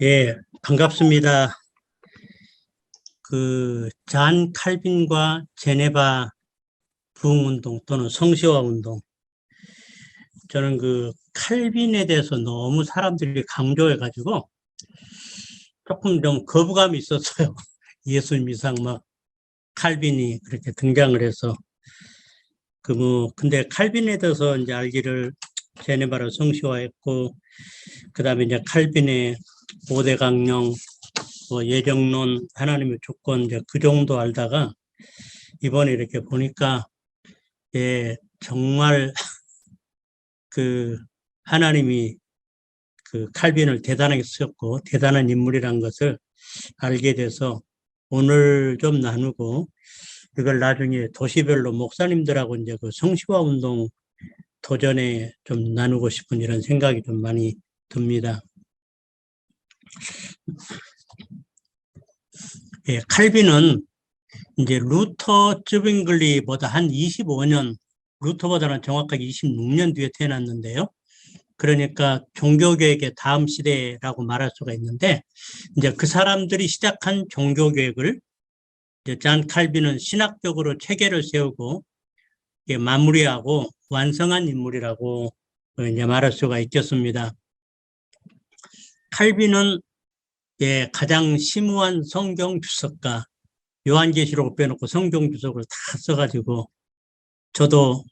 예, 반갑습니다. 잔 칼빈과 제네바 부흥운동 또는 성시화 운동. 저는 칼빈에 대해서 너무 사람들이 강조해가지고 조금 좀 거부감이 있었어요. 예수님 이상 막 칼빈이 그렇게 등장을 해서. 근데 칼빈에 대해서 이제 알기를 제네바로 성시화했고, 그 다음에 이제 칼빈의 5대 강령, 예정론, 하나님의 주권, 이제 그 정도 알다가 이번에 이렇게 보니까, 예, 정말 하나님이 칼빈을 대단하게 쓰셨고 대단한 인물이란 것을 알게 돼서 오늘 좀 나누고, 이걸 나중에 도시별로 목사님들하고 이제 성시화 운동 도전에 좀 나누고 싶은 이런 생각이 좀 많이 듭니다. 예, 칼빈은 이제 루터 쯔빙글리보다 한 25년, 루터보다는 정확하게 26년 뒤에 태어났는데요. 그러니까 종교개혁의 다음 시대라고 말할 수가 있는데, 이제 그 사람들이 시작한 종교개혁을 이제 잔 칼빈은 신학적으로 체계를 세우고 마무리하고 완성한 인물이라고 이제 말할 수가 있겠습니다. 칼빈은 가장 심오한 성경 주석가, 요한계시록을 빼놓고 성경 주석을 다 써가지고, 저도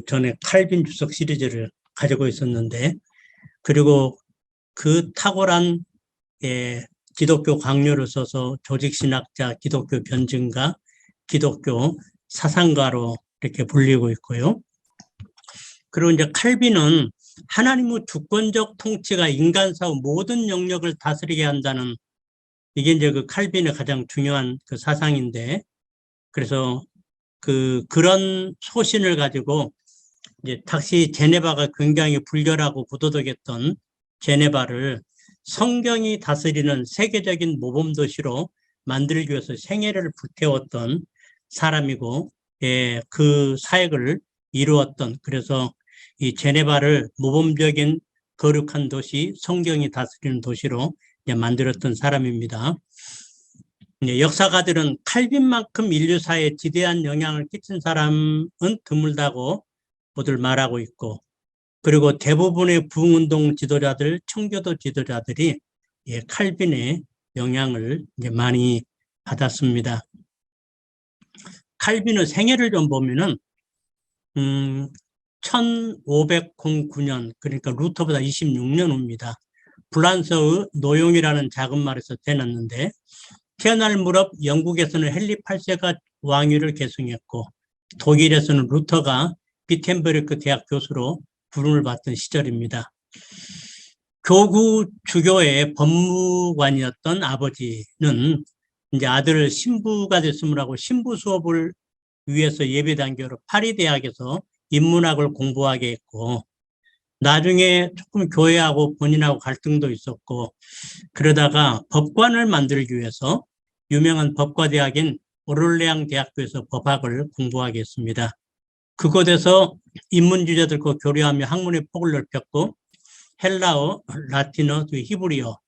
전에 칼빈 주석 시리즈를 가지고 있었는데, 그리고 그 탁월한 기독교 강요를 써서 조직신학자, 기독교 변증가, 기독교 사상가로 이렇게 불리고 있고요. 그리고 이제 칼빈은 하나님의 주권적 통치가 인간사의 모든 영역을 다스리게 한다는, 이게 이제 칼빈의 가장 중요한 사상인데, 그래서 그런 소신을 가지고 이제 당시 제네바가 굉장히 불결하고 부도덕했던 제네바를 성경이 다스리는 세계적인 모범도시로 만들기 위해서 생애를 불태웠던 사람이고, 그 사역을 이루었던, 그래서 이 제네바를 모범적인 거룩한 도시, 성경이 다스리는 도시로 만들었던 사람입니다. 역사가들은 칼빈만큼 인류사에 지대한 영향을 끼친 사람은 드물다고 모두 말하고 있고, 그리고 대부분의 부흥운동 지도자들, 청교도 지도자들이 칼빈의 영향을 이제 많이 받았습니다. 칼빈의 생애를 좀 보면은 1509년, 그러니까 루터보다 26년 후입니다. 프랑스의 노용이라는 작은 마을에서 태어났는데, 태어날 무렵 영국에서는 헨리 8세가 왕위를 계승했고, 독일에서는 루터가 비텐베르크 대학 교수로 부름을 받던 시절입니다. 교구 주교의 법무관이었던 아버지는 이제 아들을 신부가 됐음을 하고 신부 수업을 위해서 예비단계로 파리 대학에서 인문학을 공부하게 했고, 나중에 조금 교회하고 본인하고 갈등도 있었고, 그러다가 법관을 만들기 위해서 유명한 법과대학인 오를레앙 대학교에서 법학을 공부하게 했습니다. 그곳에서 인문주의자들과 교류하며 학문의 폭을 넓혔고, 헬라어, 라틴어, 히브리어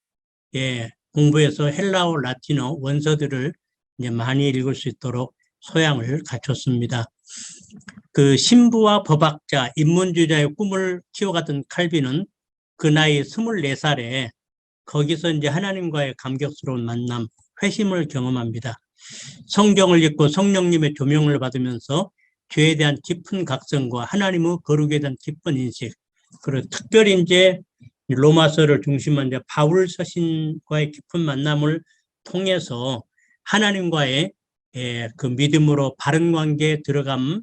공부해서 헬라어, 라틴어 원서들을 이제 많이 읽을 수 있도록 소양을 갖췄습니다. 신부와 법학자, 인문주의자의 꿈을 키워갔던 칼빈은 그 나이 24살에 거기서 이제 하나님과의 감격스러운 만남, 회심을 경험합니다. 성경을 읽고 성령님의 조명을 받으면서 죄에 대한 깊은 각성과 하나님의 거룩에 대한 깊은 인식, 그리고 특별히 이제 로마서를 중심으로 이제 바울 서신과의 깊은 만남을 통해서 하나님과의 그 믿음으로 바른 관계에 들어감으로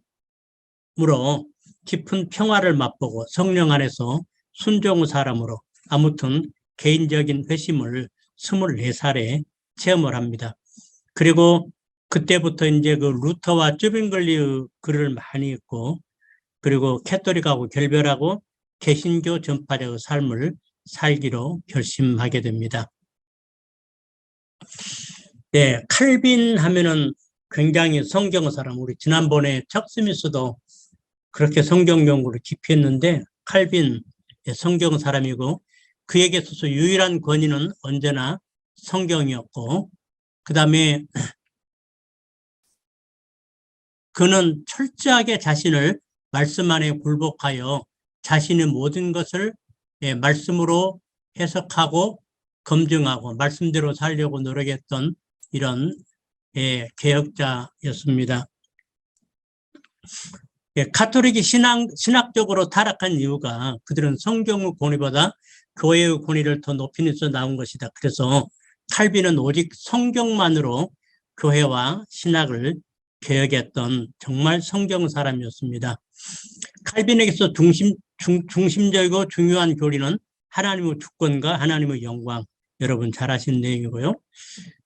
깊은 평화를 맛보고 성령 안에서 순종의 사람으로, 아무튼 개인적인 회심을 24살에 체험을 합니다. 그리고 그때부터 이제 루터와 쯔빙글리의 글을 많이 읽고, 그리고 캐토릭하고 결별하고 개신교 전파자의 삶을 살기로 결심하게 됩니다. 칼빈 하면은 굉장히 성경의 사람, 우리 지난번에 척 스미스도 그렇게 성경 연구를 깊이 했는데, 칼빈 성경 사람이고, 그에게 있어서 유일한 권위는 언제나 성경이었고, 그 다음에 그는 철저하게 자신을 말씀 안에 굴복하여 자신의 모든 것을 말씀으로 해석하고 검증하고 말씀대로 살려고 노력했던 이런 개혁자였습니다. 가톨릭이 신학적으로 타락한 이유가 그들은 성경의 권위보다 교회의 권위를 더 높이는 데서 나온 것이다. 그래서 칼빈은 오직 성경만으로 교회와 신학을 개혁했던 정말 성경 사람이었습니다. 칼빈에게서 중심적이고 중요한 교리는 하나님의 주권과 하나님의 영광, 여러분 잘 아시는 내용이고요.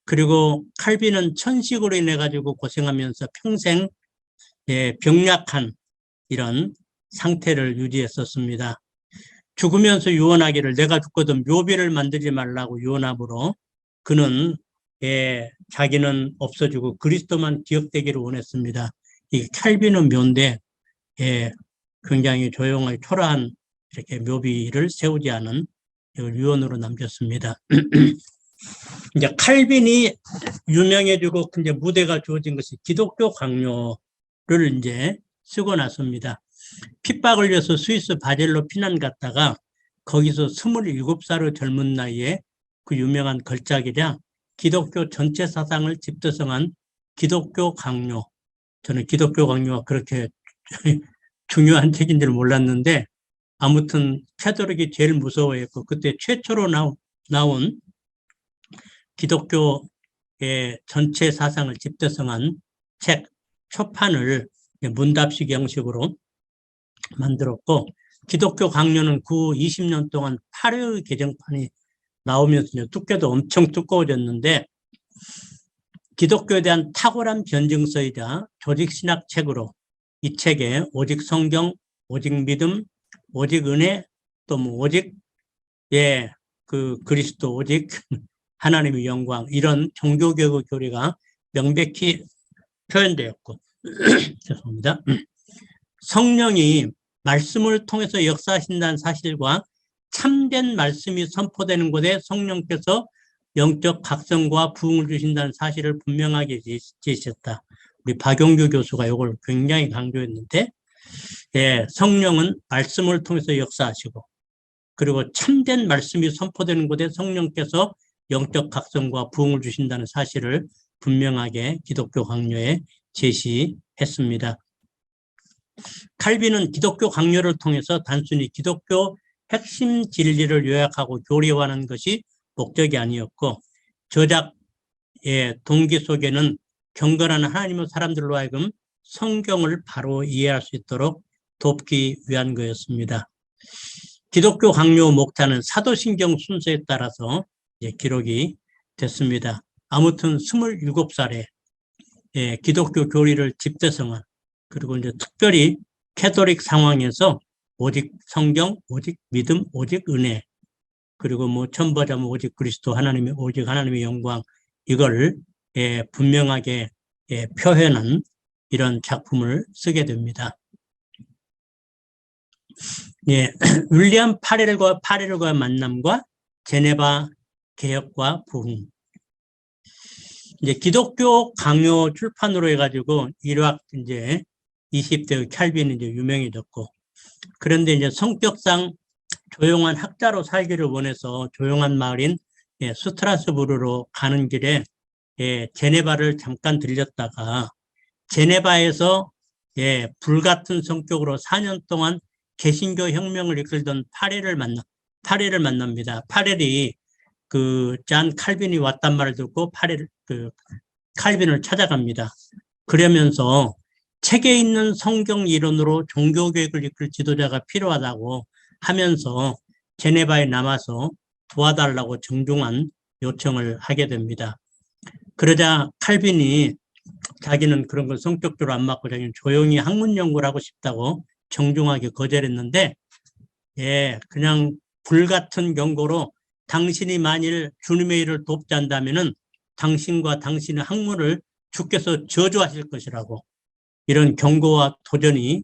그리고 칼빈은 천식으로 인해 가지고 고생하면서 평생 병약한 이런 상태를 유지했었습니다. 죽으면서 유언하기를 내가 죽거든 묘비를 만들지 말라고 유언함으로 그는 자기는 없어지고 그리스도만 기억되기를 원했습니다. 이 칼빈은 묘인데 굉장히 조용하게 초라한 이렇게 묘비를 세우지 않은 이걸 유언으로 남겼습니다. 이제 칼빈이 유명해지고 이제 무대가 주어진 것이 기독교 강요를 이제 쓰고 나섭니다. 핍박을 위해서 스위스 바젤로 피난 갔다가 거기서 27살의 젊은 나이에 그 유명한 걸작이자 기독교 전체 사상을 집대성한 기독교 강요. 저는 기독교 강요가 그렇게 중요한 책인 줄 몰랐는데 아무튼 캐톨릭이 제일 무서워했고 그때 최초로 나온 기독교의 전체 사상을 집대성한 책 초판을 문답식 형식으로 만들었고 기독교 강요는 그 20년 동안 8회의 개정판이 나오면서 두께도 엄청 두꺼워졌는데 기독교에 대한 탁월한 변증서이자 조직신학 책으로 이 책에 오직 성경, 오직 믿음, 오직 은혜, 또 뭐 오직 그 그리스도, 오직 하나님의 영광 이런 종교개혁의 교리가 명백히 표현되었고 죄송합니다. 성령이 말씀을 통해서 역사하신다는 사실과 참된 말씀이 선포되는 곳에 성령께서 영적 각성과 부흥을 주신다는 사실을 분명하게 제시했다. 우리 박용규 교수가 이걸 굉장히 강조했는데 성령은 말씀을 통해서 역사하시고 그리고 참된 말씀이 선포되는 곳에 성령께서 영적 각성과 부흥을 주신다는 사실을 분명하게 기독교 강요에 제시했습니다. 칼빈은 기독교 강요를 통해서 단순히 기독교 핵심 진리를 요약하고 교리화하는 것이 목적이 아니었고 저작의 동기 속에는 경건한 하나님의 사람들로 하여금 성경을 바로 이해할 수 있도록 돕기 위한 거였습니다. 기독교 강요 목차는 사도신경 순서에 따라서 기록이 됐습니다. 아무튼 27살에 기독교 교리를 집대성한 그리고 이제 특별히 캐톨릭 상황에서 오직 성경, 오직 믿음, 오직 은혜 그리고 뭐 첨부하자면 오직 그리스도 하나님의 오직 하나님의 영광 이걸 분명하게 표현한 이런 작품을 쓰게 됩니다. 윌리엄 파렐과의 만남과 제네바 개혁과 부흥. 이제 기독교 강요 출판으로 해가지고 일학 이제 20대의 칼빈이 이제 유명해졌고 그런데 이제 성격상 조용한 학자로 살기를 원해서 조용한 마을인 스트라스부르로 가는 길에 제네바를 잠깐 들렸다가 제네바에서 불같은 성격으로 4년 동안 개신교 혁명을 이끌던 파렐을 만납니다. 파렐이 그 잔 칼빈이 왔단 말을 듣고 칼빈을 찾아갑니다. 그러면서 책에 있는 성경 이론으로 종교개혁을 이끌 지도자가 필요하다고 하면서 제네바에 남아서 도와달라고 정중한 요청을 하게 됩니다. 그러자 칼빈이 자기는 그런 걸 성격적으로 안 맞고 자기는 조용히 학문 연구를 하고 싶다고 정중하게 거절했는데 그냥 불같은 경고로 당신이 만일 주님의 일을 돕지 않다면은 당신과 당신의 학문을 주께서 저주하실 것이라고 이런 경고와 도전이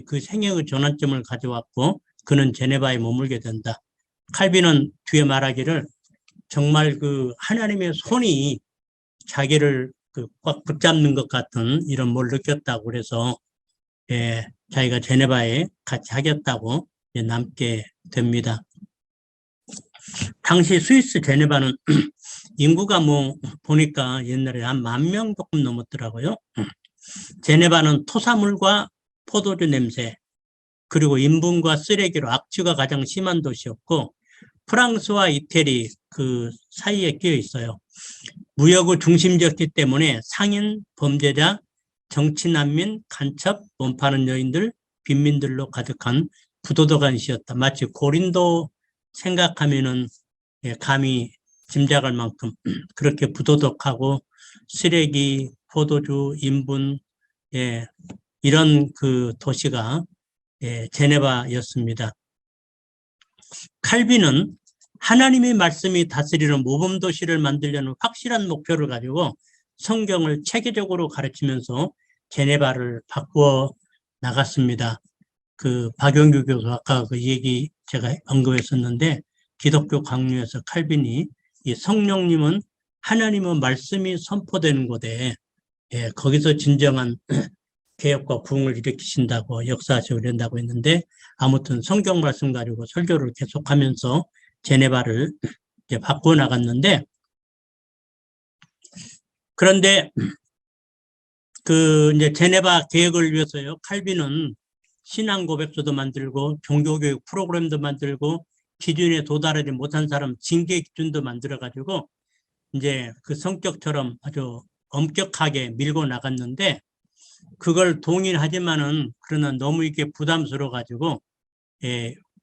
그 생애의 전환점을 가져왔고 그는 제네바에 머물게 된다. 칼빈은 뒤에 말하기를 정말 그 하나님의 손이 자기를 꽉 붙잡는 것 같은 이런 뭘 느꼈다고 그래서 자기가 제네바에 같이 하겠다고 남게 됩니다. 당시 스위스 제네바는 인구가 뭐 보니까 옛날에 한 10,000명 조금 넘었더라고요. 제네바는 토사물과 포도주 냄새 그리고 인분과 쓰레기로 악취가 가장 심한 도시였고 프랑스와 이태리 그 사이에 끼어 있어요. 무역의 중심지였기 때문에 상인, 범죄자, 정치난민, 간첩, 돈 파는 여인들, 빈민들로 가득한 부도덕한 시였다. 마치 고린도 생각하면은 감히 짐작할 만큼 그렇게 부도덕하고 쓰레기, 포도주, 인분, 이런 그 도시가 제네바였습니다. 칼빈은 하나님의 말씀이 다스리는 모범도시를 만들려는 확실한 목표를 가지고 성경을 체계적으로 가르치면서 제네바를 바꾸어 나갔습니다. 그 박용규 교수 아까 그 얘기 제가 언급했었는데 기독교 강요에서 칼빈이 이 성령님은 하나님의 말씀이 선포되는 곳에 거기서 진정한 개혁과 부흥을 일으키신다고 역사하시고 그런다고 했는데 아무튼 성경 말씀 가지고 설교를 계속하면서 제네바를 이제 바꾸어 나갔는데 그런데 그 이제 제네바 개혁을 위해서요 칼빈은 신앙 고백서도 만들고 종교교육 프로그램도 만들고 기준에 도달하지 못한 사람 징계 기준도 만들어 가지고 이제 그 성격처럼 아주 엄격하게 밀고 나갔는데 그걸 동의하지만은 그러나 너무 이게 부담스러워 가지고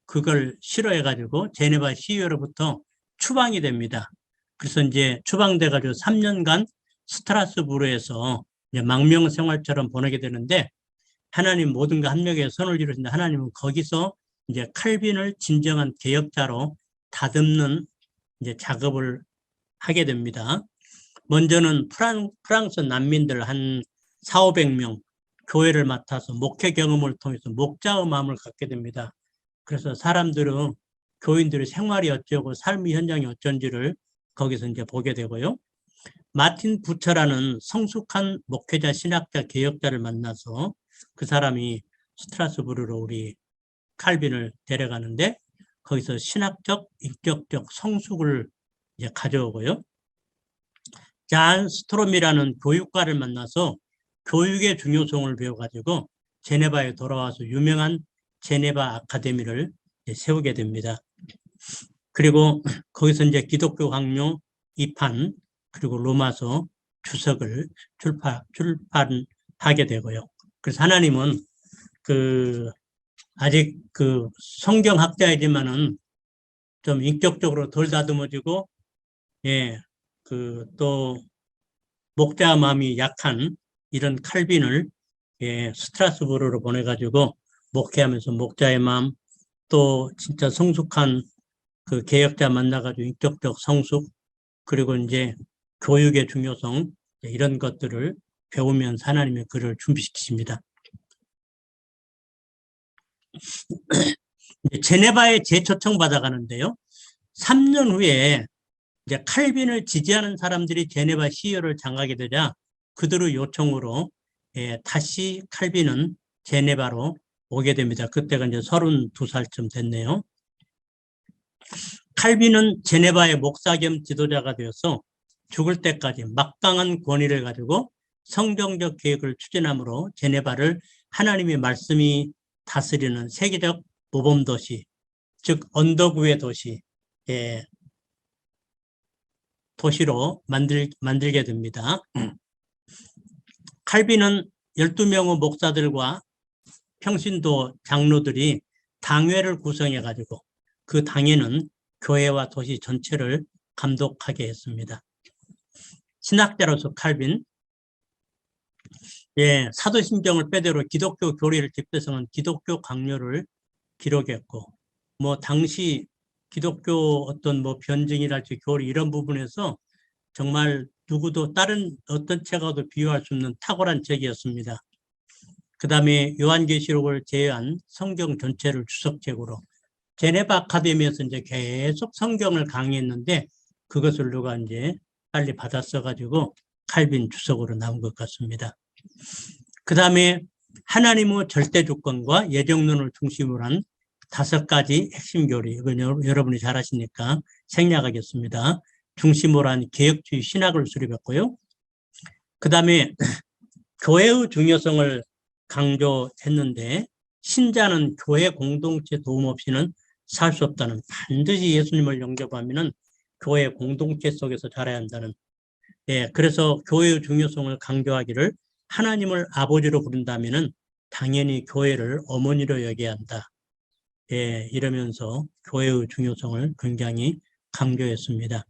그걸 싫어해 가지고 제네바 시의회로부터 추방이 됩니다. 그래서 이제 추방돼 가지고 3년간 스트라스부르에서 이제 망명 생활처럼 보내게 되는데 하나님 모든가 한 명의 선을 이루신다. 하나님은 거기서 이제 칼빈을 진정한 개혁자로 다듬는 이제 작업을 하게 됩니다. 먼저는 프랑스 난민들 한 400~500명 교회를 맡아서 목회 경험을 통해서 목자의 마음을 갖게 됩니다. 그래서 사람들은 교인들의 생활이 어쩌고 삶의 현장이 어쩐지를 거기서 이제 보게 되고요. 마틴 부처라는 성숙한 목회자, 신학자, 개혁자를 만나서 그 사람이 스트라스부르로 우리 칼빈을 데려가는데 거기서 신학적, 인격적 성숙을 이제 가져오고요. 잔 스트롬이라는 교육가를 만나서 교육의 중요성을 배워가지고 제네바에 돌아와서 유명한 제네바 아카데미를 세우게 됩니다. 그리고 거기서 이제 기독교 강요 2판 그리고 로마서 주석을 출판하게 되고요. 그래서 하나님은 그 아직 그 성경학자이지만은 좀 인격적으로 덜 다듬어지고 그 또 목자 마음이 약한 이런 칼빈을 스트라스부르로 보내가지고 목회하면서 목자의 마음 또 진짜 성숙한 그 개혁자 만나가지고 인격적 성숙 그리고 이제 교육의 중요성 이런 것들을 배우면서 하나님의 그를 준비시키십니다. 제네바에 재초청 받아가는데요. 3년 후에 이제 칼빈을 지지하는 사람들이 제네바 시의회를 장악하게 되자 그들의 요청으로 다시 칼빈은 제네바로 오게 됩니다. 그때가 이제 32살쯤 됐네요. 칼빈은 제네바의 목사 겸 지도자가 되어서 죽을 때까지 막강한 권위를 가지고 성경적 계획을 추진함으로 제네바를 하나님의 말씀이 다스리는 세계적 모범도시, 즉 언덕 위의 도시로 만들게 됩니다. 칼빈은 12명의 목사들과 평신도 장로들이 당회를 구성해 가지고 그 당회는 교회와 도시 전체를 감독하게 했습니다. 신학자로서 칼빈, 사도신경을 빼대로 기독교 교리를 집대성한 기독교 강요를 기록했고, 뭐 당시 기독교 어떤 뭐 변증이랄지 교리 이런 부분에서 정말 누구도 다른 어떤 책하고도 비교할 수 없는 탁월한 책이었습니다. 그 다음에 요한계시록을 제외한 성경 전체를 주석책으로 제네바 아카데미에서 이제 계속 성경을 강의했는데 그것을 누가 이제 빨리 받아 써가지고 칼빈 주석으로 나온 것 같습니다. 그 다음에 하나님의 절대 주권과 예정론을 중심으로 한 5가지 핵심 교리, 이건 여러분이 잘 아시니까 생략하겠습니다. 중심으로 한 개혁주의 신학을 수립했고요. 그 다음에 교회의 중요성을 강조했는데 신자는 교회 공동체 도움 없이는 살 수 없다는, 반드시 예수님을 영접하면 교회 공동체 속에서 자라야 한다는, 그래서 교회의 중요성을 강조하기를 하나님을 아버지로 부른다면 당연히 교회를 어머니로 여겨야 한다. 이러면서 교회의 중요성을 굉장히 강조했습니다.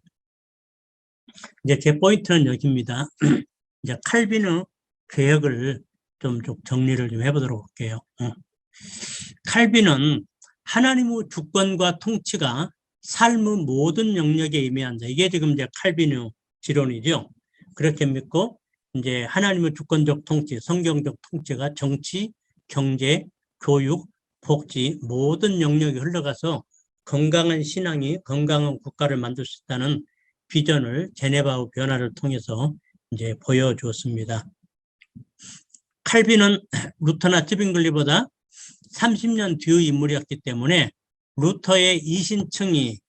이제 제 포인트는 여기입니다. 이제 칼빈의 개혁을 좀 정리를 좀 해보도록 할게요. 칼빈은 하나님의 주권과 통치가 삶의 모든 영역에 임해한다. 이게 지금 이제 칼빈의 지론이죠. 그렇게 믿고 이제 하나님의 주권적 통치, 성경적 통치가 정치, 경제, 교육, 복지 모든 영역에 흘러가서 건강한 신앙이 건강한 국가를 만들 수 있다는 비전을 제네바의 변화를 통해서 이제 보여주었습니다. 칼빈은 루터나 츠빙글리보다 30년 뒤의 인물이었기 때문에 루터의 이신층이,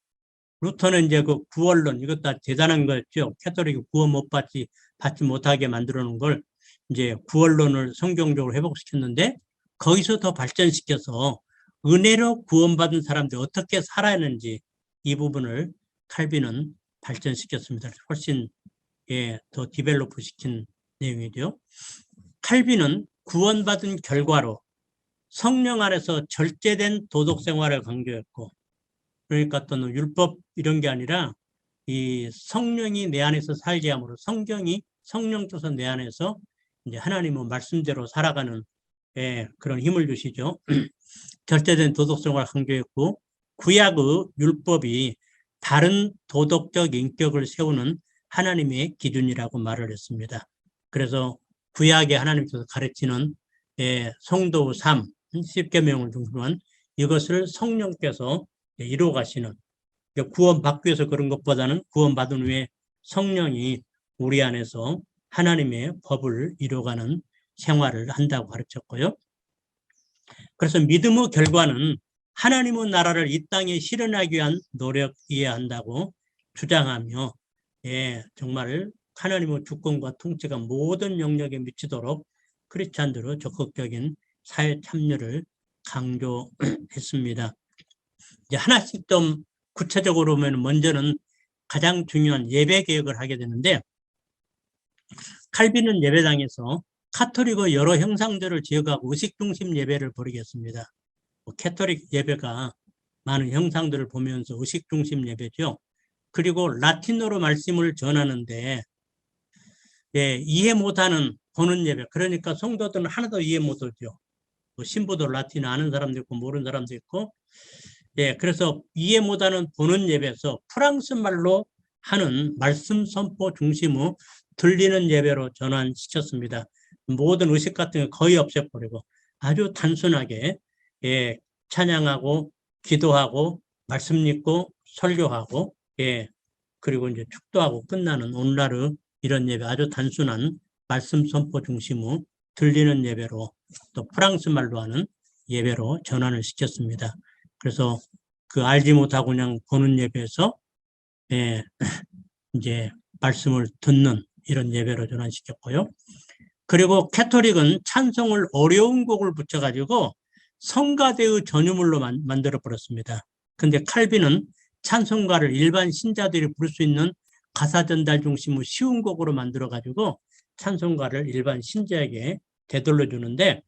루터는 이제 그 구원론, 이것 다 대단한 거였죠. 캐톨릭이 구원 받지 못하게 만들어 놓은 걸 이제 구원론을 성경적으로 회복시켰는데 거기서 더 발전시켜서 은혜로 구원받은 사람들이 어떻게 살아야 하는지 이 부분을 칼빈은 발전시켰습니다. 훨씬 더 디벨로프 시킨 내용이죠. 칼빈은 구원받은 결과로 성령 안에서 절제된 도덕 생활을 강조했고, 그러니까 또 율법 이런 게 아니라 이 성령이 내 안에서 살게 함으로 성령께서 내 안에서 이제 하나님의 말씀대로 살아가는 그런 힘을 주시죠. 절제된 도덕 생활을 강조했고, 구약의 율법이 다른 도덕적 인격을 세우는 하나님의 기준이라고 말을 했습니다. 그래서 구약에 하나님께서 가르치는 성도의 삶, 10계명을 중심으로 한 이것을 성령께서 이루어 가시는, 구원받기 위해서 그런 것보다는 구원받은 후에 성령이 우리 안에서 하나님의 법을 이루어가는 생활을 한다고 가르쳤고요. 그래서 믿음의 결과는 하나님의 나라를 이 땅에 실현하기 위한 노력이어야 한다고 주장하며, 정말 하나님의 주권과 통치가 모든 영역에 미치도록 크리스찬들의 적극적인 사회 참여를 강조했습니다. 이제 하나씩 좀 구체적으로 보면 먼저는 가장 중요한 예배 개혁을 하게 되는데, 칼빈은 예배당에서 카톨릭의 여러 형상들을 지어가고 의식 중심 예배를 벌이겠습니다. 캐톨릭 예배가 많은 형상들을 보면서 의식 중심 예배죠. 그리고 라틴어로 말씀을 전하는데 이해 못하는 보는 예배, 그러니까 성도들은 하나도 이해 못하죠. 신부도 라틴어 아는 사람도 있고 모르는 사람도 있고, 그래서 이해 못하는 보는 예배에서 프랑스 말로 하는 말씀 선포 중심의 들리는 예배로 전환시켰습니다. 모든 의식 같은 거 거의 없애버리고 아주 단순하게 찬양하고 기도하고 말씀 읽고 설교하고 그리고 이제 축도하고 끝나는 오늘날의 이런 예배, 아주 단순한 말씀 선포 중심의 들리는 예배로, 또 프랑스 말로 하는 예배로 전환을 시켰습니다. 그래서 그 알지 못하고 그냥 보는 예배에서 이제 말씀을 듣는 이런 예배로 전환시켰고요. 그리고 캐톨릭은 찬송을 어려운 곡을 붙여가지고 성가대의 전유물로 만들어 버렸습니다. 근데 칼빈은 찬송가를 일반 신자들이 부를 수 있는 가사 전달 중심의 쉬운 곡으로 만들어가지고 찬송가를 일반 신자에게 되돌려 주는데,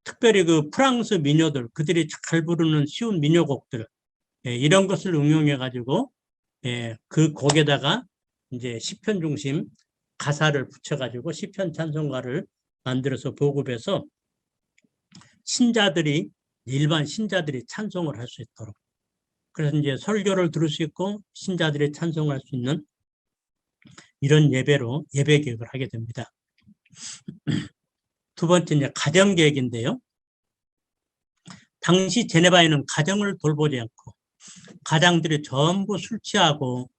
특별히 그 프랑스 민요들, 그들이 잘 부르는 쉬운 민요곡들, 이런 것을 응용해가지고 그 곡에다가 이제 시편 중심 가사를 붙여가지고 시편 찬송가를 만들어서 보급해서 신자들이, 일반 신자들이 찬송을 할 수 있도록, 그래서 이제 설교를 들을 수 있고 신자들이 찬송할 수 있는 이런 예배로 예배 개혁을 하게 됩니다. 두 번째 이제 가정 계획인데요. 당시 제네바에는 가정을 돌보지 않고 가장들이 전부 술 취하고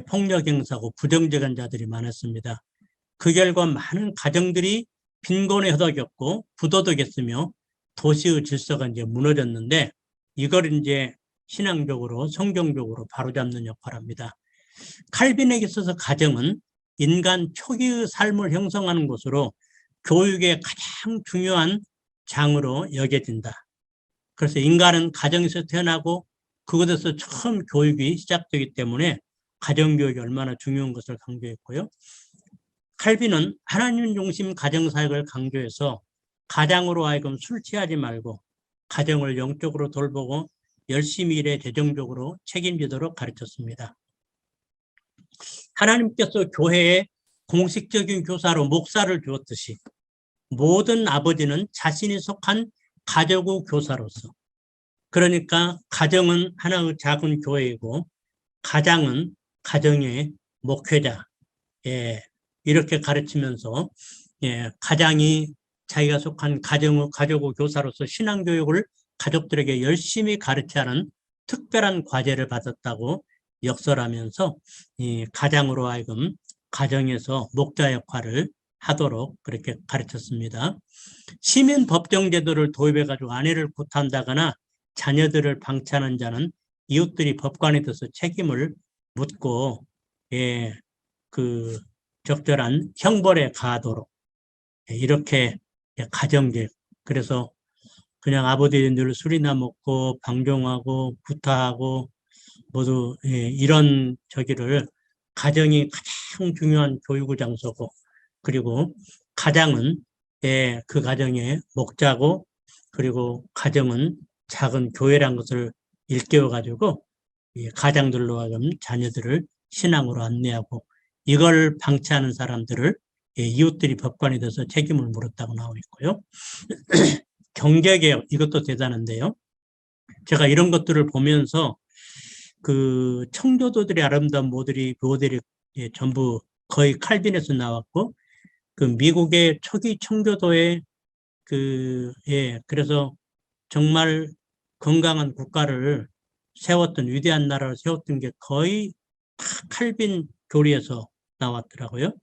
폭력 행사하고 부정적인 자들이 많았습니다. 그 결과 많은 가정들이 빈곤에 허덕였고 부도덕했으며 도시의 질서가 이제 무너졌는데 이걸 이제 신앙적으로 성경적으로 바로잡는 역할을 합니다. 칼빈에게 있어서 가정은 인간 초기의 삶을 형성하는 곳으로 교육의 가장 중요한 장으로 여겨진다. 그래서 인간은 가정에서 태어나고 그곳에서 처음 교육이 시작되기 때문에 가정교육이 얼마나 중요한 것을 강조했고요. 칼빈은 하나님 중심 가정사역을 강조해서 가장으로 하여금 술 취하지 말고 가정을 영적으로 돌보고 열심히 일해 재정적으로 책임지도록 가르쳤습니다. 하나님께서 교회에 공식적인 교사로 목사를 주었듯이 모든 아버지는 자신이 속한 가족의 교사로서, 그러니까 가정은 하나의 작은 교회이고 가장은 가정의 목회자, 이렇게 가르치면서 가장이 자기가 속한 가족의 교사로서 신앙교육을 가족들에게 열심히 가르쳐야 하는 특별한 과제를 받았다고 역설하면서 이 가장으로 하여금 가정에서 목자 역할을 하도록 그렇게 가르쳤습니다. 시민 법정 제도를 도입해 가지고 아내를 구타한다거나 자녀들을 방치하는 자는 이웃들이 법관에 대해서 책임을 묻고 그 적절한 형벌에 가하도록 이렇게 가정교육. 그래서 그냥 아버지는 늘 술이나 먹고 방종하고 구타하고 모두 이런 저기를 가정이 가장 중요한 교육의 장소고 그리고 가장은 그 가정의 목자고 그리고 가정은 작은 교회란 것을 일깨워 가지고 가장들로 하여금 자녀들을 신앙으로 안내하고 이걸 방치하는 사람들을 이웃들이 법관이 돼서 책임을 물었다고 나와 있고요. 경제개혁 이것도 대단한데요. 제가 이런 것들을 보면서 그 청교도들의 아름다운 모델이 전부 거의 칼빈에서 나왔고 그 미국의 초기 청교도의 그래서 정말 건강한 국가를 세웠던 위대한 나라를 세웠던 게 거의 칼빈 교리에서 나왔더라고요.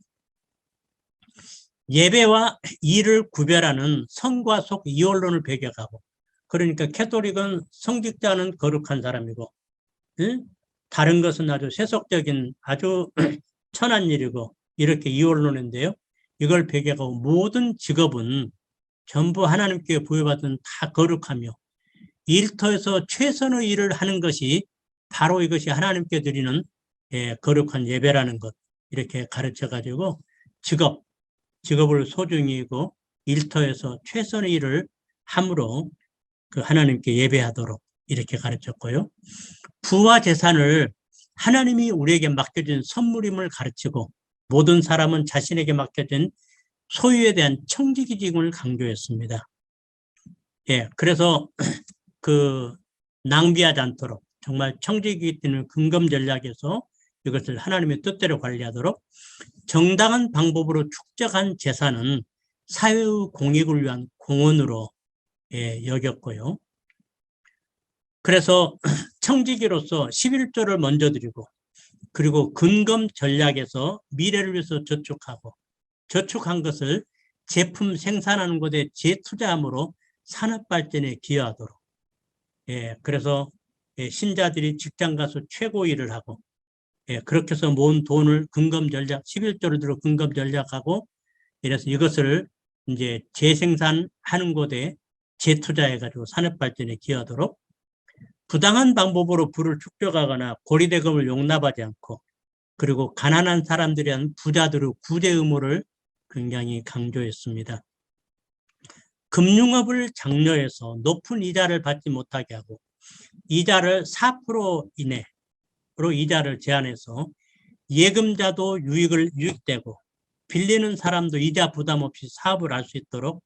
예배와 일을 구별하는 성과 속 이원론을 배격하고 그러니까 캐톨릭은 성직자는 거룩한 사람이고 다른 것은 아주 세속적인 아주 천한 일이고 이렇게 이원론인데요. 이걸 배격하고 모든 직업은 전부 하나님께 부여받은 다 거룩하며 일터에서 최선의 일을 하는 것이 바로 이것이 하나님께 드리는 거룩한 예배라는 것 이렇게 가르쳐가지고 직업을 소중히 여기고 일터에서 최선의 일을 함으로 그 하나님께 예배하도록 이렇게 가르쳤고요. 부와 재산을 하나님이 우리에게 맡겨진 선물임을 가르치고 모든 사람은 자신에게 맡겨진 소유에 대한 청지기직을 강조했습니다. 그래서 그 낭비하지 않도록 정말 청지기 있는 근검 전략에서 이것을 하나님의 뜻대로 관리하도록 정당한 방법으로 축적한 재산은 사회의 공익을 위한 공헌으로 여겼고요. 그래서 청지기로서 11조를 먼저 드리고 그리고 근검 전략에서 미래를 위해서 저축하고 저축한 것을 제품 생산하는 것에 재투자함으로 산업 발전에 기여하도록 그래서 신자들이 직장 가서 최고 일을 하고 그렇게 해서 모은 돈을 근검 전략 11조를 들어 근검 전략하고 이래서 이것을 이제 재생산하는 곳에 재투자해 가지고 산업 발전에 기여하도록 부당한 방법으로 부를 축적하거나 고리대금을 용납하지 않고 그리고 가난한 사람들에 대한 부자들의 구제 의무를 굉장히 강조했습니다. 금융업을 장려해서 높은 이자를 받지 못하게 하고 이자를 4% 이내로 이자를 제한해서 예금자도 유익되고 빌리는 사람도 이자 부담 없이 사업을 할 수 있도록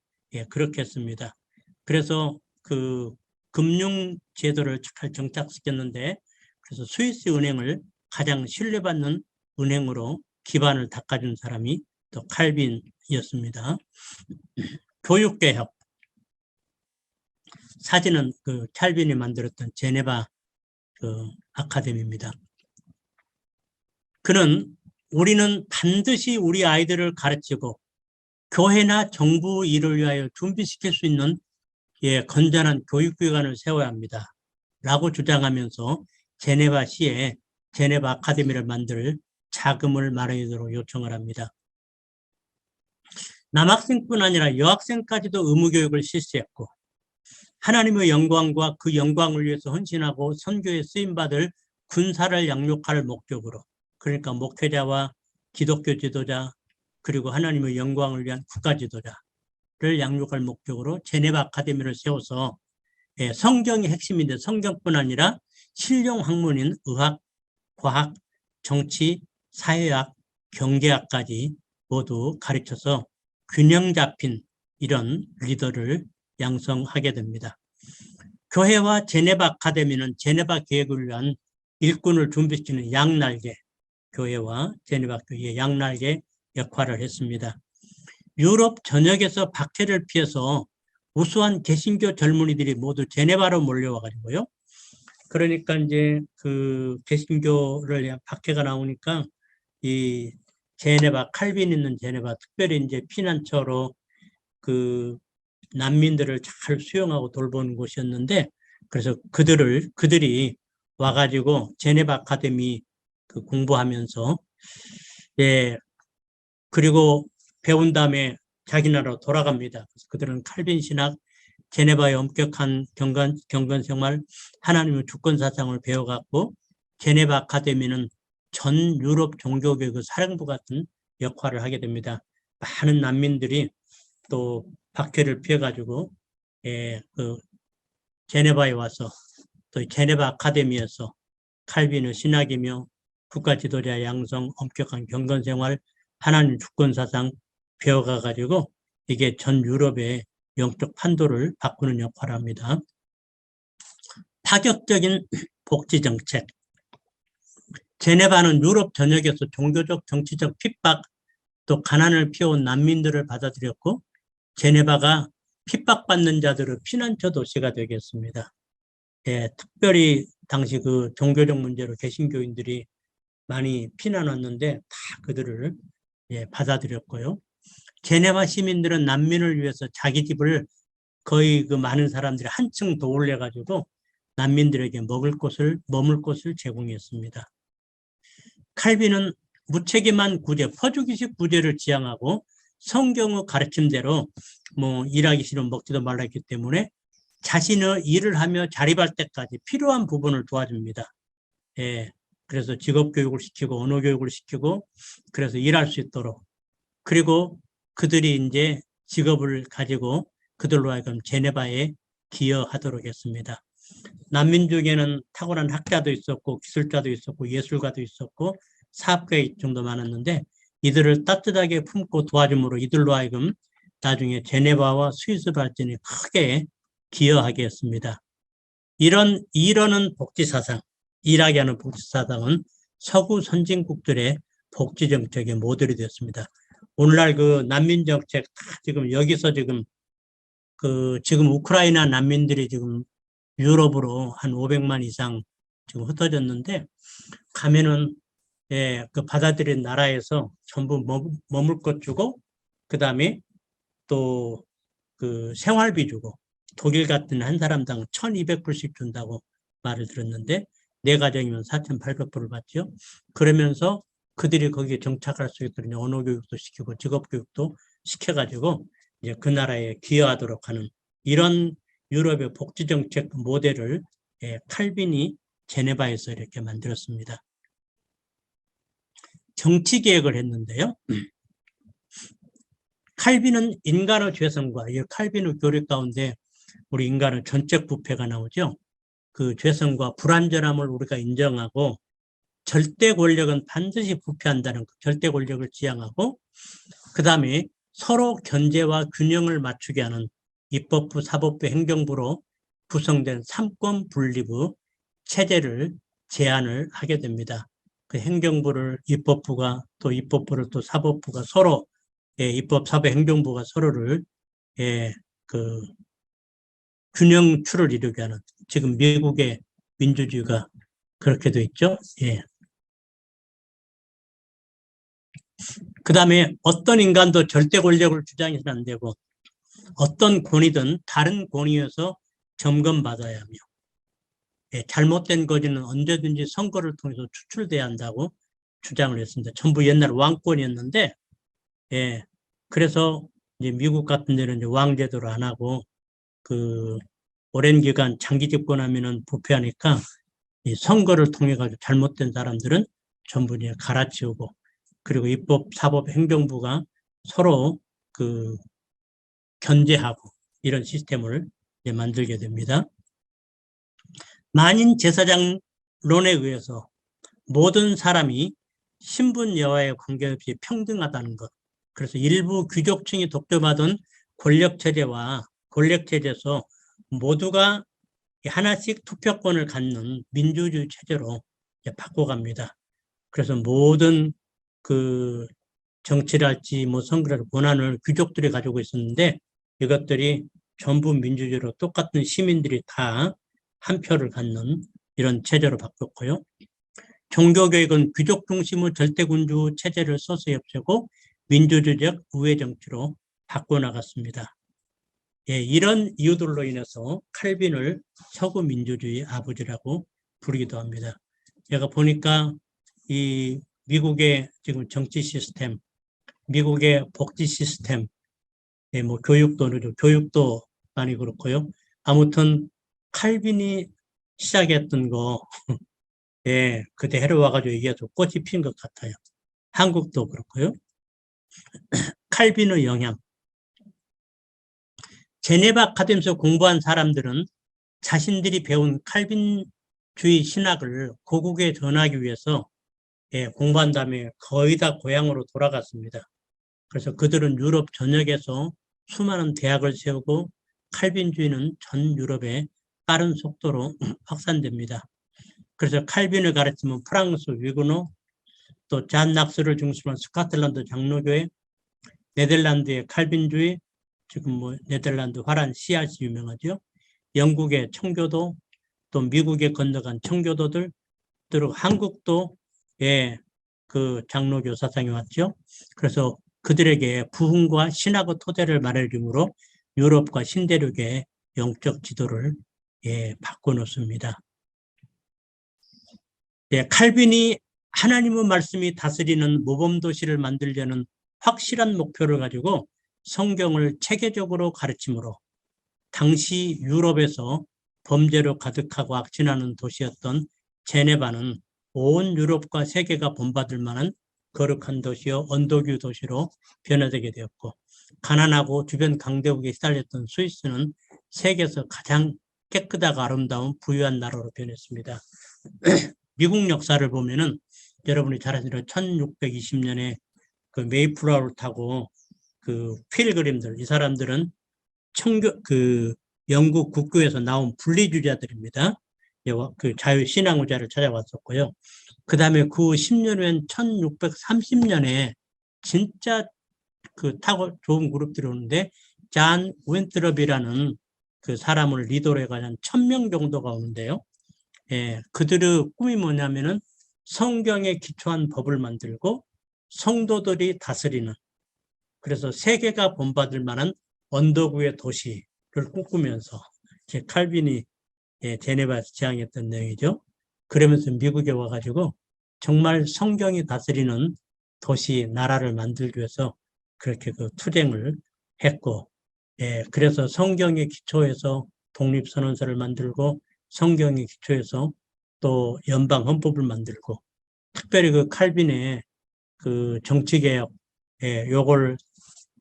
그렇게 했습니다. 그래서 그 금융제도를 잘 정착시켰는데 그래서 스위스 은행을 가장 신뢰받는 은행으로 기반을 닦아준 사람이 또 칼빈이었습니다. 교육개혁 사진은 그 칼빈이 만들었던 제네바 그 아카데미입니다. 그는 우리는 반드시 우리 아이들을 가르치고 교회나 정부 일을 위하여 준비시킬 수 있는 건전한 교육기관을 세워야 합니다. 라고 주장하면서 제네바 시에 제네바 아카데미를 만들 자금을 마련하도록 요청을 합니다. 남학생뿐 아니라 여학생까지도 의무교육을 실시했고 하나님의 영광과 그 영광을 위해서 헌신하고 선교에 쓰임받을 군사를 양육할 목적으로, 그러니까 목회자와 기독교 지도자 그리고 하나님의 영광을 위한 국가 지도자를 양육할 목적으로 제네바 아카데미를 세워서 성경이 핵심인데 성경뿐 아니라 실용 학문인 의학, 과학, 정치, 사회학, 경제학까지 모두 가르쳐서 균형 잡힌 이런 리더를 양성하게 됩니다. 교회와 제네바 아카데미는 제네바 계획을 위한 일꾼을 준비시키는 양날개, 교회와 제네바 교회의 양날개 역할을 했습니다. 유럽 전역에서 박해를 피해서 우수한 개신교 젊은이들이 모두 제네바로 몰려와가지고요. 그러니까 이제 그 개신교를 박해가 나오니까 이 제네바, 칼빈 있는 제네바, 특별히 이제 피난처로 그 난민들을 잘 수용하고 돌보는 곳이었는데, 그래서 그들이 와가지고 제네바 아카데미 그 공부하면서, 그리고 배운 다음에 자기 나라로 돌아갑니다. 그래서 그들은 칼빈 신학, 제네바의 엄격한 경건 생활, 하나님의 주권 사상을 배워갖고 제네바 아카데미는 전 유럽 종교교육의 사령부 같은 역할을 하게 됩니다. 많은 난민들이 또 박해를 피해가지고 그 제네바에 와서 또 제네바 아카데미에서 칼빈의 신학이며 국가 지도자 양성, 엄격한 경건 생활, 하나님 주권 사상 배워가가지고 이게 전 유럽의 영적 판도를 바꾸는 역할을 합니다. 파격적인 복지 정책. 제네바는 유럽 전역에서 종교적, 정치적 핍박, 또 가난을 피해온 난민들을 받아들였고 제네바가 핍박받는 자들의 피난처 도시가 되겠습니다. 특별히 당시 그 종교적 문제로 개신교인들이 많이 피난 왔는데 다 그들을 받아들였고요. 제네바 시민들은 난민을 위해서 자기 집을 거의 그 많은 사람들이 한층 더 올려가지고 난민들에게 머물 곳을 제공했습니다. 칼빈은 무책임한 구제, 퍼주기식 구제를 지향하고 성경의 가르침대로 뭐 일하기 싫으면 먹지도 말라 했기 때문에 자신의 일을 하며 자립할 때까지 필요한 부분을 도와줍니다. 그래서 직업교육을 시키고 언어교육을 시키고 그래서 일할 수 있도록, 그리고 그들이 이제 직업을 가지고 그들로 하여금 제네바에 기여하도록 했습니다. 난민 중에는 탁월한 학자도 있었고 기술자도 있었고 예술가도 있었고 사업가도 많았는데 이들을 따뜻하게 품고 도와줌으로 이들로 하여금 나중에 제네바와 스위스 발전에 크게 기여하게 했습니다. 이러는 복지사상, 일하게 하는 복지사상은 서구 선진국들의 복지정책의 모델이 되었습니다. 오늘날 그 난민정책 지금 여기서 지금 우크라이나 난민들이 지금 유럽으로 한 500만 이상 지금 흩어졌는데 가면은 그 받아들인 나라에서 전부 머물 것 주고 그 다음에 또 그 생활비 주고 독일 같은 한 사람당 1200불씩 준다고 말을 들었는데 네 가정이면 4800불을 받죠. 그러면서 그들이 거기에 정착할 수 있도록 언어교육도 시키고 직업교육도 시켜가지고 이제 그 나라에 기여하도록 하는 이런 유럽의 복지정책 모델을 칼빈이 제네바에서 이렇게 만들었습니다. 정치개혁을 했는데요. 칼빈은 인간의 죄성과 이 칼빈의 교리 가운데 우리 인간의 전적 부패가 나오죠. 그 죄성과 불완전함을 우리가 인정하고 절대 권력은 반드시 부패한다는 절대 권력을 지향하고 그 다음에 서로 견제와 균형을 맞추게 하는 입법부, 사법부, 행정부로 구성된 삼권 분립의 체제를 제안을 하게 됩니다. 그 행정부를 입법부가 또 입법부를 또 사법부가 서로 입법, 사법, 행정부가 서로를 균형추를 이루게 하는, 지금 미국의 민주주의가 그렇게 돼 있죠. 예. 그 다음에 어떤 인간도 절대 권력을 주장해서는 안 되고, 어떤 권위든 다른 권위에서 점검받아야 하며, 예, 잘못된 거지는 언제든지 선거를 통해서 추출돼야 한다고 주장을 했습니다. 전부 옛날 왕권이었는데, 예, 그래서 이제 미국 같은 데는 이제 왕제도를 안 하고, 그 오랜 기간 장기 집권하면은 부패하니까 이 선거를 통해 가지고 잘못된 사람들은 전부 이제 갈아치우고, 그리고 입법, 사법, 행정부가 서로 그 견제하고 이런 시스템을 이제 만들게 됩니다. 만인 제사장론에 의해서 모든 사람이 신분 여하에 관계없이 평등하다는 것. 그래서 일부 귀족층이 독점하던 권력체제에서 모두가 하나씩 투표권을 갖는 민주주의 체제로 바꿔갑니다. 그래서 모든 그 정치를 할지 뭐 선거를 권한을 귀족들이 가지고 있었는데, 이것들이 전부 민주주의로 똑같은 시민들이 다 한 표를 갖는 이런 체제로 바뀌었고요. 종교교육은 귀족 중심의 절대군주 체제를 서서히 없애고 민주주의적 우회 정치로 바꿔나갔습니다. 예, 이런 이유들로 인해서 칼빈을 서구 민주주의 아버지라고 부르기도 합니다. 제가 보니까 이 미국의 지금 정치 시스템, 미국의 복지 시스템, 예, 뭐 교육도 많이 그렇고요. 아무튼 칼빈이 시작했던 거, 예, 그대로 와가지고 이게 좀 꽃이 핀 것 같아요. 한국도 그렇고요. 칼빈의 영향. 제네바 아카데미에서 공부한 사람들은 자신들이 배운 칼빈주의 신학을 고국에 전하기 위해서, 예, 공부한 다음에 거의 다 고향으로 돌아갔습니다. 그래서 그들은 유럽 전역에서 수많은 대학을 세우고 칼빈주의는 전 유럽에 빠른 속도로 확산됩니다. 그래서 칼빈을 가르치면 프랑스 위그노, 또 잔 낙스를 중심으로 한 스코틀랜드 장로교회, 네덜란드의 칼빈주의, 지금 뭐 네덜란드 화란 씨앗이 유명하죠. 영국의 청교도, 또 미국에 건너간 청교도들, 또 한국도, 예, 그 장로교 사상이 왔죠. 그래서 그들에게 부흥과 신학의 토대를 마련으로 유럽과 신대륙의 영적 지도를, 예, 바꿔놓습니다. 예, 칼빈이 하나님의 말씀이 다스리는 모범도시를 만들려는 확실한 목표를 가지고 성경을 체계적으로 가르침으로 당시 유럽에서 범죄로 가득하고 악진하는 도시였던 제네바는 온 유럽과 세계가 본받을 만한 거룩한 도시요 언덕유 도시로 변화되게 되었고, 가난하고 주변 강대국에 시달렸던 스위스는 세계에서 가장 깨끗하고 아름다운 부유한 나라로 변했습니다. 미국 역사를 보면은 여러분이 잘 아시는 1620년에 그 메이플라워를 타고 그 필그림들, 이 사람들은 영국 국교에서 나온 분리주의자들입니다. 그 자유신앙의자를 찾아왔었고요. 그 다음에 그 10년 후엔 1630년에 진짜 그 타고 좋은 그룹들이 오는데, 잔 윈트럽이라는 그 사람을 리더로 해가지고 한 1000명 정도가 오는데요. 예, 그들의 꿈이 뭐냐면은 성경에 기초한 법을 만들고 성도들이 다스리는, 그래서 세계가 본받을 만한 언덕 위의 도시를 꿈꾸면서 칼빈이, 예, 제네바에서 지향했던 내용이죠. 그러면서 미국에 와가지고 정말 성경이 다스리는 도시, 나라를 만들기 위해서 그렇게 그 투쟁을 했고, 예, 그래서 성경의 기초에서 독립선언서를 만들고 성경의 기초에서 또 연방 헌법을 만들고, 특별히 그 칼빈의 그 정치개혁, 예, 요걸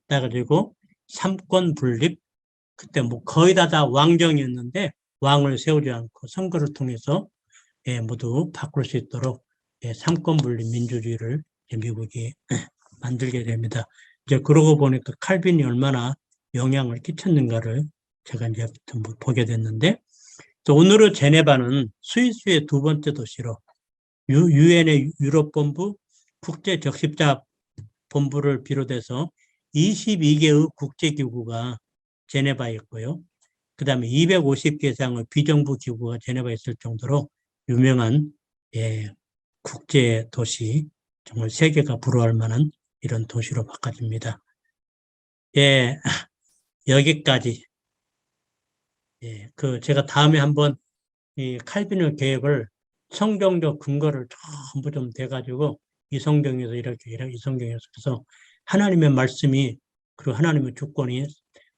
따가지고 삼권 분립, 그때 뭐 거의 다 왕정이었는데 왕을 세우지 않고 선거를 통해서, 예, 모두 바꿀 수 있도록, 예, 삼권 분립 민주주의를 미국이 만들게 됩니다. 이제 그러고 보니까 칼빈이 얼마나 영향을 끼쳤는가를 제가 이제 보게 됐는데, 또 오늘의 제네바는 스위스의 두 번째 도시로 유엔의 유럽본부, 국제적십자 본부를 비롯해서 22개의 국제기구가 제네바에 있고요. 그다음에 250개 이상의 비정부 기구가 제네바에 있을 정도로 유명한 국제 도시, 정말 세계가 부러워할 만한 이런 도시로 바꿔집니다. 여기까지. 제가 다음에 한번 이 칼빈의 계획을 성경적 근거를 전부 좀 대가지고 이 성경에서 이렇게 이 성경에서 그래서 하나님의 말씀이 그리고 하나님의 주권이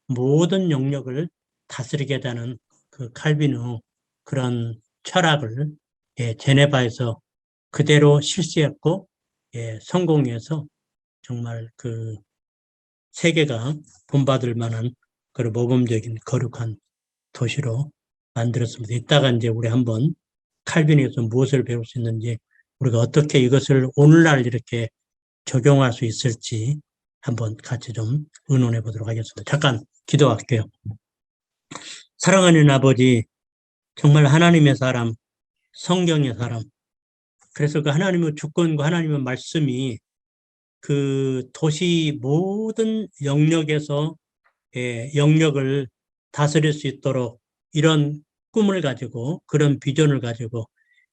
모든 영역을 다스리게 하는 그 칼빈의 그런 철학을 제네바에서 그대로 실시했고 성공해서 정말 그 세계가 본받을 만한 그런 모범적인 거룩한 도시로 만들었습니다. 이따가 이제 우리 한번 칼빈에서 무엇을 배울 수 있는지 우리가 어떻게 이것을 오늘날 이렇게 적용할 수 있을지 한번 같이 좀 의논해 보도록 하겠습니다. 잠깐 기도할게요. 사랑하는 아버지, 정말 하나님의 사람, 성경의 사람, 그래서 그 하나님의 주권과 하나님의 말씀이 그 도시 모든 영역에서 영역을 다스릴 수 있도록 이런 꿈을 가지고 그런 비전을 가지고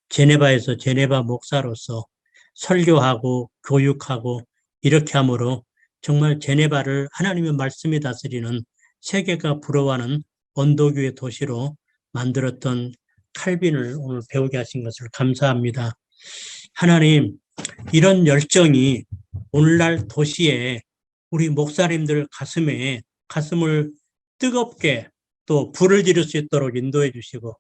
제네바에서 제네바 목사로서 설교하고 교육하고 이렇게 함으로 정말 제네바를 하나님의 말씀이 다스리는 세계가 부러워하는 언도교의 도시로 만들었던 칼빈을 오늘 배우게 하신 것을 감사합니다. 하나님, 이런 열정이 오늘날 도시에 우리 목사님들 가슴을 뜨겁게 또 불을 지를 수 있도록 인도해 주시고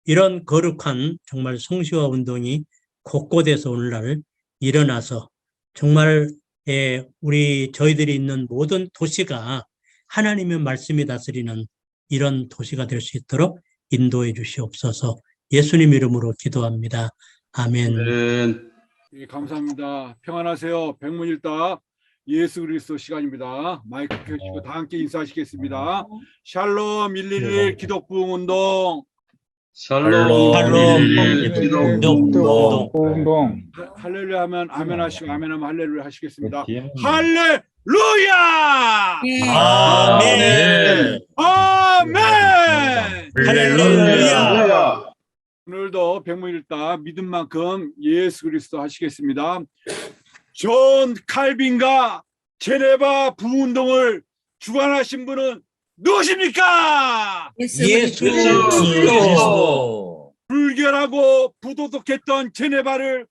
이런 거룩한 정말 성시화 운동이 곳곳에서 오늘날 일어나서 정말 저희들이 있는 모든 도시가 하나님의 말씀이 다스리는 이런 도시가 될 수 있도록 인도해 주시옵소서. 예수님 이름으로 기도합니다. 아멘. 예, 감사합니다. 평안하세요. 백문일답 예수 그리스도 시간입니다. 마이크 켜시고 다 함께 인사하시겠습니다. 샬롬 111 기독부흥 운동. 샬롬 기독부흥 운동. 할렐루야 하면 아멘 하시고 아멘 하면 할렐루야 하시겠습니다. 네, 할렐루야! 아멘. 아멘! 할렐루야. 오늘도 백문일답 믿은 만큼 예수 그리스도 하시겠습니다. 존 칼빈과 제네바 부흥운동을 주관하신 분은 누구십니까? 예수 그리스도. 불결하고 부도덕했던 제네바를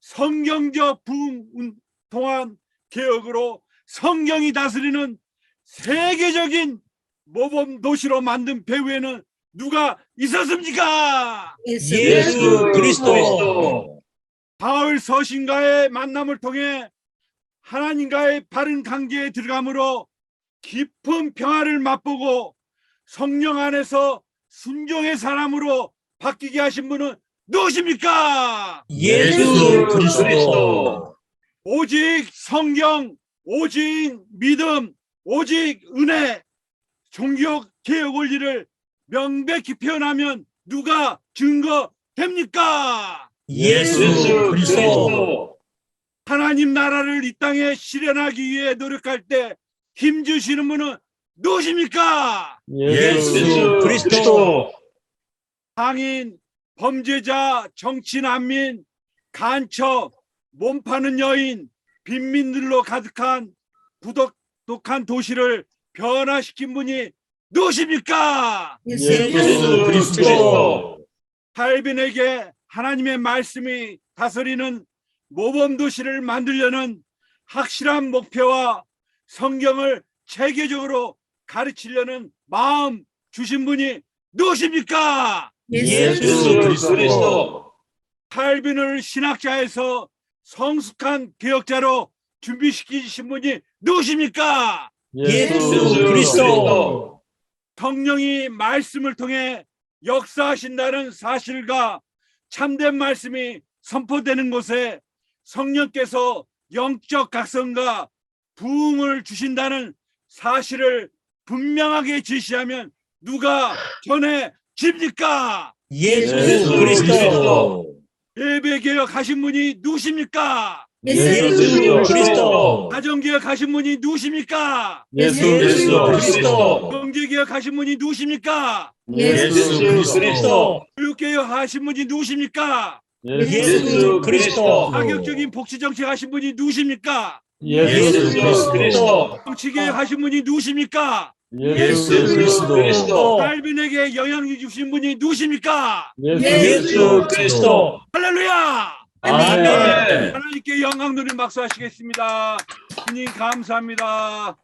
성경적 부흥운동한 개혁으로 성경이 다스리는 세계적인 모범 도시로 만든 배후에는 누가 있었습니까? 예수 그리스도. 바울 서신가의 만남을 통해 하나님과의 바른 관계에 들어감으로 깊은 평화를 맛보고 성령 안에서 순종의 사람으로 바뀌게 하신 분은 누구십니까? 예수 그리스도. 오직 성경, 오직 믿음, 오직 은혜, 종교 개혁 원리를 명백히 표현하면 누가 증거됩니까? 예수 그리스도. 하나님 나라를 이 땅에 실현하기 위해 노력할 때 힘주시는 분은 누구십니까? 예수 그리스도. 상인, 범죄자, 정치 난민, 간첩, 몸 파는 여인, 빈민들로 가득한 부도덕한 도시를 변화시킨 분이 누구십니까? 예수 그리스도. 칼빈에게 하나님의 말씀이 다스리는 모범 도시를 만들려는 확실한 목표와 성경을 체계적으로 가르치려는 마음 주신 분이 누구십니까? 예수 그리스도. 칼빈을 신학자에서 성숙한 개혁자로 준비시키신 분이 누구십니까? 예수 그리스도. 성령이 말씀을 통해 역사하신다는 사실과 참된 말씀이 선포되는 곳에 성령께서 영적 각성과 부흥을 주신다는 사실을 분명하게 제시하면 누가 전해집니까? 예수 그리스도. 예배 개혁하신 분이 누구십니까? 예수 그리스도 가정개혁 하신 분이 누구십니까? 예수 그리스도 경제개혁 하신 분이 누구십니까? 예수 그리스도 교육개혁 하신 분이 누구십니까? 예수 그리스도 파격적인 복지정책 하신 분이 누구십니까? 예수 그리스도 정치개혁 하신 분이 누구십니까? 예수 그리스도 탈빈에게 영향을 주신 분이 누구십니까? 예수 그리스도 할렐루야! 아멘. 하나님께 영광 돌린 박수 하시겠습니다. 주님 감사합니다.